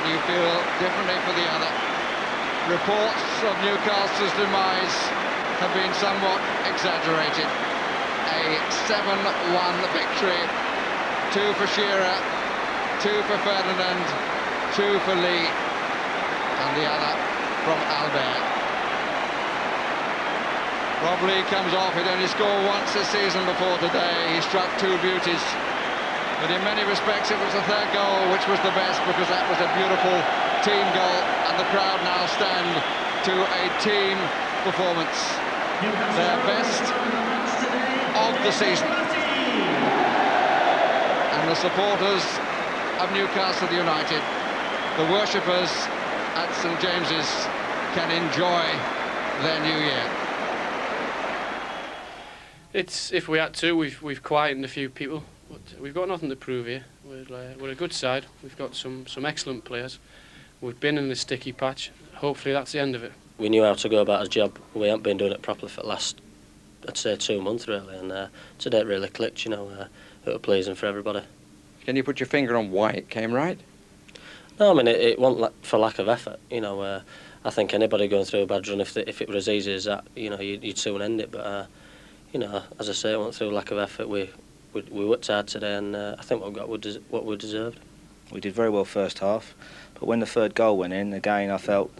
you feel differently for the other. Reports of Newcastle's demise have been somewhat exaggerated. A 7-1 victory, 2 for Shearer, 2 for Ferdinand, 2 for Lee, and the other from Albert. Rob Lee comes off. He'd only scored once this season before today. He struck 2 beauties. But in many respects it was the third goal which was the best, because that was a beautiful team goal, and the crowd now stand to a team performance. Their best of the season. And the supporters of Newcastle United, the worshippers at St James's, can enjoy their new year. If we had to, we've quietened a few people, but we've got nothing to prove here. We're a good side. We've got some excellent players. We've been in a sticky patch. Hopefully that's the end of it. We knew how to go about our job. We haven't been doing it properly for the last, I'd say, 2 months really, and today it really clicked. You know, it was pleasing for everybody. Can you put your finger on why it came right? No, I mean it wasn't for lack of effort. You know, I think anybody going through a bad run, if it were as easy as that, you know, you'd soon end it. But you know, as I say, it went through lack of effort. We worked hard today, and I think we got what we deserved. We did very well first half, but when the third goal went in, again I felt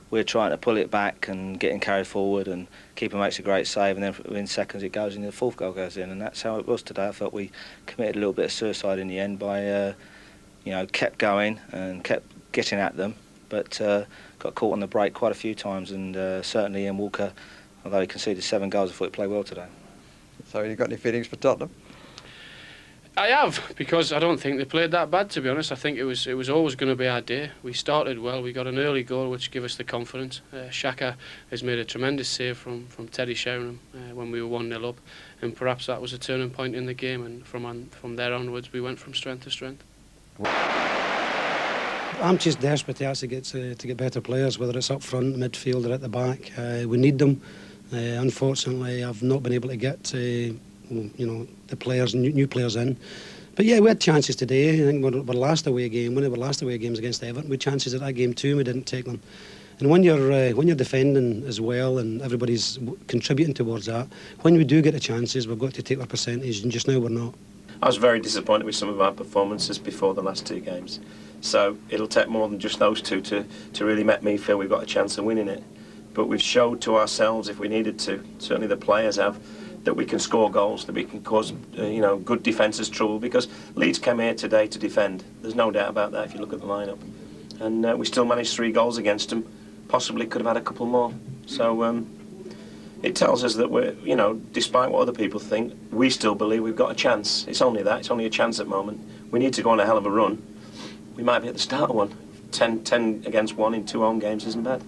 we were trying to pull it back and getting carried forward, and keeper makes a great save, and then within seconds it goes in, the fourth goal goes in, and that's how it was today. I felt we committed a little bit of suicide in the end by, you know, kept going and kept getting at them, but got caught on the break quite a few times, and certainly Ian Walker, although he conceded 7 goals, I thought he played well today. So you got any feelings for Tottenham? I have, because I don't think they played that bad, to be honest. I think it was always going to be our day. We started well. We got an early goal which gave us the confidence. Xhaka has made a tremendous save from Teddy Sheringham when we were 1-0 up, and perhaps that was a turning point in the game, and from there onwards we went from strength to strength. I'm just desperate to actually get better players, whether it's up front, midfield or at the back. We need them. Unfortunately, I've not been able to get you know, the players, new players in. But yeah, we had chances today. I think our last away game, one of our last away games against Everton, we had chances at that game too, and we didn't take them. And when you're defending as well, and everybody's contributing towards that, when we do get the chances, we've got to take our percentage, and just now we're not. I was very disappointed with some of our performances before the last 2 games. So it'll take more than just those 2 to really make me feel we've got a chance of winning it. But we've showed to ourselves, if we needed to, certainly the players have, that we can score goals, that we can cause you know, good defences trouble, because Leeds came here today to defend. There's no doubt about that if you look at the lineup. And we still managed 3 goals against them. Possibly could have had a couple more. So it tells us that we're, you know, despite what other people think, we still believe we've got a chance. It's only that, it's only a chance at the moment. We need to go on a hell of a run. We might be at the start of one. 10 against 1 in 2 home games isn't bad.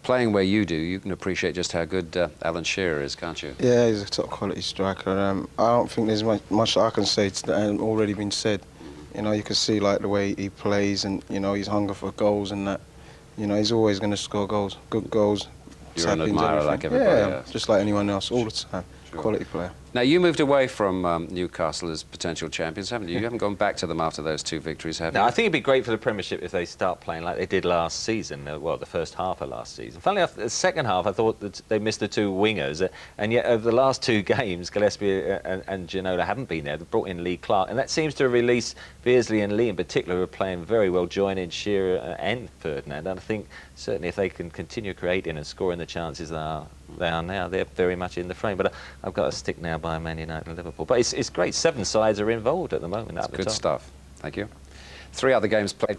Playing where you do, you can appreciate just how good Alan Shearer is, can't you? Yeah, he's a top quality striker. I don't think there's much I can say that hasn't already been said. You know, you can see like the way he plays, and you know his hunger for goals and that. You know, he's always going to score goals, good goals. You're an admirer like everybody else. Just like anyone else, all the time. Sure. Quality player. Now, you moved away from Newcastle as potential champions, haven't you? You haven't gone back to them after those 2 victories, have you? No, I think it'd be great for the Premiership if they start playing like they did last season, well, the first half of last season. Funnily enough, the second half, I thought that they missed the 2 wingers, and yet over the last 2 games, Gillespie and Ginola haven't been there. They've brought in Lee Clark, and that seems to release Beardsley and Lee in particular, who are playing very well, joining Shearer and Ferdinand. And I think certainly if they can continue creating and scoring the chances they are now, they're very much in the frame. But I've got to stick now by Man United and Liverpool. But it's great. 7 sides are involved at the moment. That's good stuff. Thank you. 3 other games played.